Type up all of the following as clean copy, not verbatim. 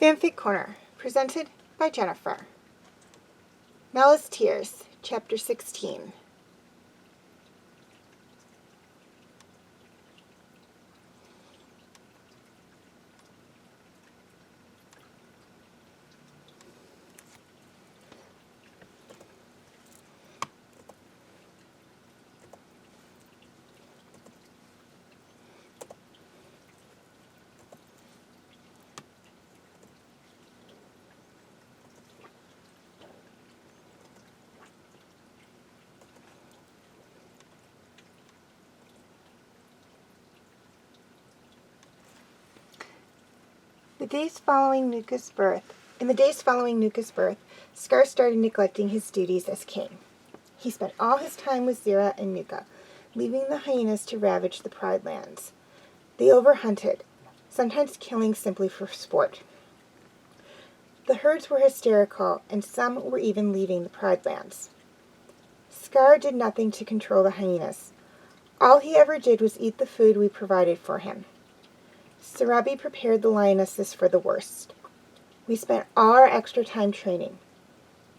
Fanfic Corner, presented by Jennifer. Mella's Tears, Chapter 16. In the days following Nuka's birth, Scar started neglecting his duties as king. He spent all his time with Zira and Nuka, leaving the hyenas to ravage the Pride Lands. They overhunted, sometimes killing simply for sport. The herds were hysterical, and some were even leaving the Pride Lands. Scar did nothing to control the hyenas. All he ever did was eat the food we provided for him. Sarabi prepared the lionesses for the worst. We spent all our extra time training.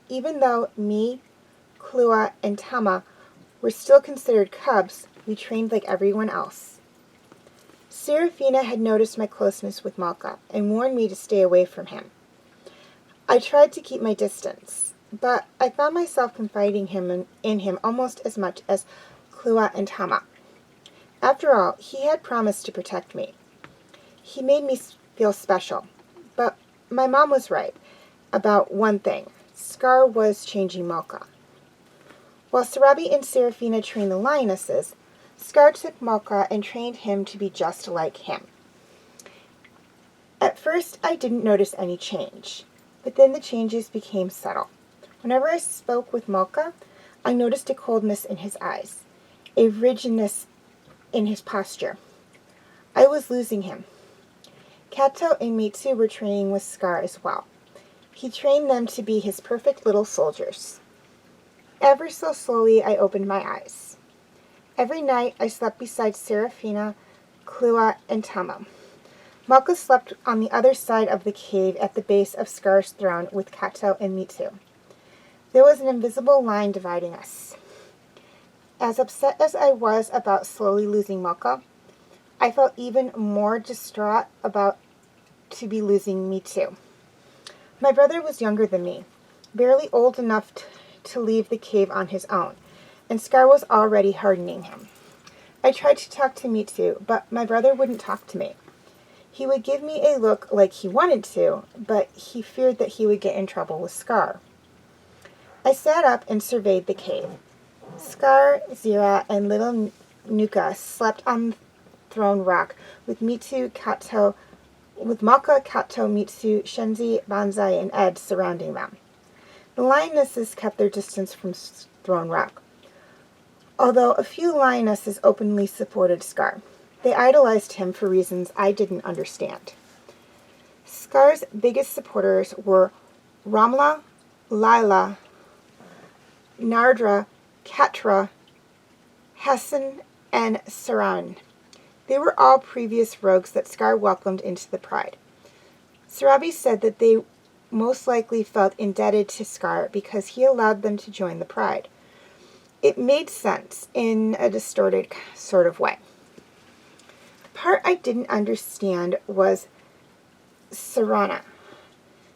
Even though me, Kula, and Tama were still considered cubs, we trained like everyone else. Sarafina had noticed my closeness with Malka and warned me to stay away from him. I tried to keep my distance, but I found myself confiding in him almost as much as Kula and Tama. After all, he had promised to protect me. He made me feel special, but my mom was right about one thing. Scar was changing Malka. While Sarabi and Sarafina trained the lionesses, Scar took Malka and trained him to be just like him. At first, I didn't notice any change, but then the changes became subtle. Whenever I spoke with Malka, I noticed a coldness in his eyes, a rigidness in his posture. I was losing him. Kato and Mitsu were training with Scar as well. He trained them to be his perfect little soldiers. Ever so slowly, I opened my eyes. Every night, I slept beside Sarafina, Kula, and Tama. Malka slept on the other side of the cave at the base of Scar's throne with Kato and Mitsu. There was an invisible line dividing us. As upset as I was about slowly losing Malka, I felt even more distraught about to be losing Mitsu. My brother was younger than me, barely old enough to leave the cave on his own, and Scar was already hardening him. I tried to talk to Mitsu, but my brother wouldn't talk to me. He would give me a look like he wanted to, but he feared that he would get in trouble with Scar. I sat up and surveyed the cave. Scar, Zira, and little Nuka slept on the throne rock with Malka, Kato, Mitsu, Shenzi, Banzai, and Ed surrounding them. The lionesses kept their distance from Throne Rock, although a few lionesses openly supported Scar. They idolized him for reasons I didn't understand. Scar's biggest supporters were Ramla, Lila, Nardra, Katra, Hassan, and Saran. They were all previous rogues that Scar welcomed into the Pride. Sarabi said that they most likely felt indebted to Scar because he allowed them to join the Pride. It made sense in a distorted sort of way. The part I didn't understand was Sarana.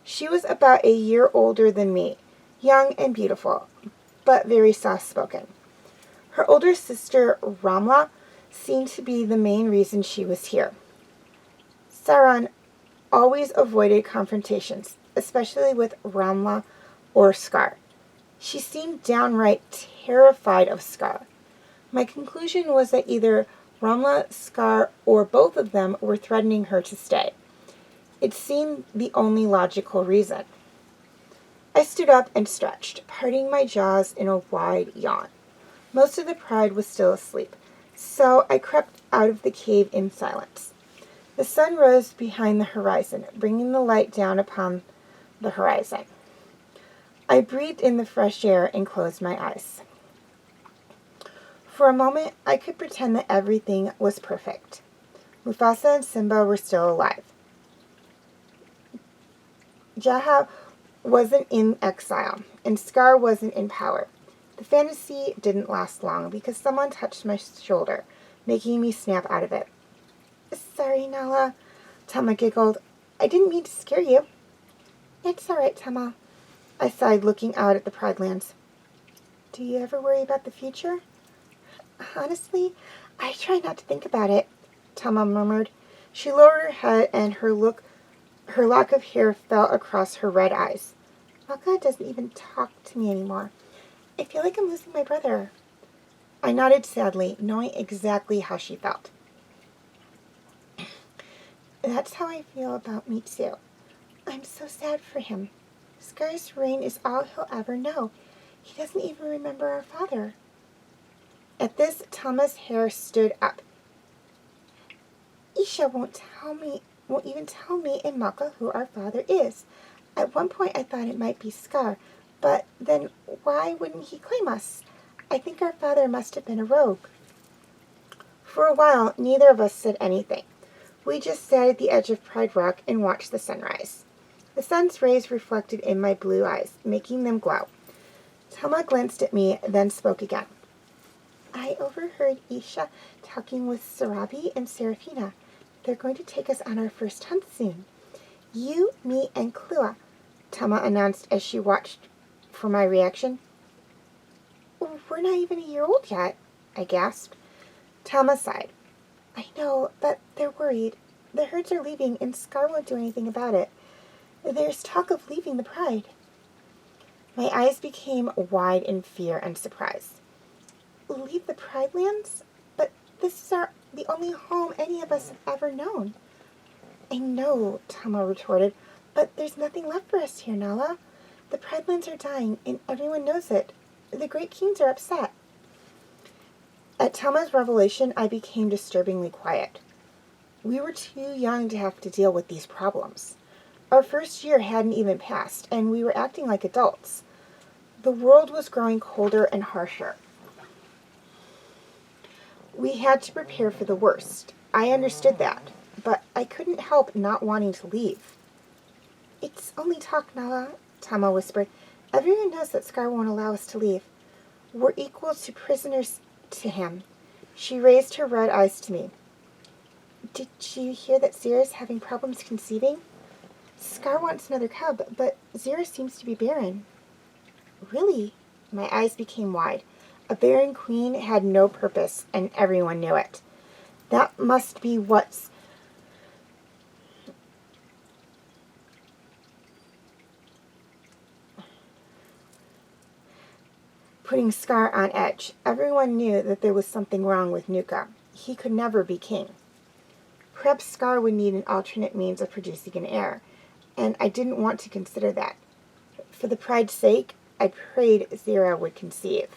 She was about a year older than me, young and beautiful, but very soft-spoken. Her older sister, Ramla, seemed to be the main reason she was here. Saran always avoided confrontations, especially with Ramla or Scar. She seemed downright terrified of Scar. My conclusion was that either Ramla, Scar, or both of them were threatening her to stay. It seemed the only logical reason. I stood up and stretched, parting my jaws in a wide yawn. Most of the Pride was still asleep, so I crept out of the cave in silence. The sun rose behind the horizon, bringing the light down upon the horizon. I breathed in the fresh air and closed my eyes. For a moment, I could pretend that everything was perfect. Muffasa and Simba were still alive. Jaha wasn't in exile, and Scar wasn't in power. The fantasy didn't last long because someone touched my shoulder, making me snap out of it. "Sorry, Nala," Tama giggled. "I didn't mean to scare you." "It's all right, Tama," I sighed, looking out at the Pride Lands. "Do you ever worry about the future?" "Honestly, I try not to think about it," Tama murmured. She lowered her head and her lock of hair fell across her red eyes. "Malka doesn't even talk to me anymore. I feel like I'm losing my brother." I nodded sadly, knowing exactly how she felt. "That's how I feel about me too. I'm so sad for him. Scar's reign is all he'll ever know. He doesn't even remember our father." At this, Tama's hair stood up. "Isha won't even tell me and Malka who our father is. At one point I thought it might be Scar, but then why wouldn't he claim us? I think our father must have been a rogue." For a while, neither of us said anything. We just sat at the edge of Pride Rock and watched the sunrise. The sun's rays reflected in my blue eyes, making them glow. Tama glanced at me, then spoke again. "I overheard Isha talking with Sarabi and Sarafina. They're going to take us on our first hunt soon. You, me, and Kula," Tama announced as she watched for my reaction. "We're not even a year old yet," I gasped. Tama sighed. "I know, but they're worried. The herds are leaving, and Scar won't do anything about it. There's talk of leaving the Pride." My eyes became wide in fear and surprise. "Leave the Pride Lands? But this is the only home any of us have ever known." "I know," Tama retorted, "but there's nothing left for us here, Nala. The Pride Lands are dying, and everyone knows it. The Great Kings are upset." At Tama's revelation, I became disturbingly quiet. We were too young to have to deal with these problems. Our first year hadn't even passed, and we were acting like adults. The world was growing colder and harsher. We had to prepare for the worst. I understood that, but I couldn't help not wanting to leave. "It's only talk, Nala," Tama whispered. "Everyone knows that Scar won't allow us to leave. We're equal to prisoners to him." She raised her red eyes to me. "Did you hear that Zira's having problems conceiving? Scar wants another cub, but Zira seems to be barren." "Really?" My eyes became wide. A barren queen had no purpose, and everyone knew it. That must be what's putting Scar on edge. Everyone knew that there was something wrong with Nuka. He could never be king. Perhaps Scar would need an alternate means of producing an heir, and I didn't want to consider that. For the Pride's sake, I prayed Zira would conceive.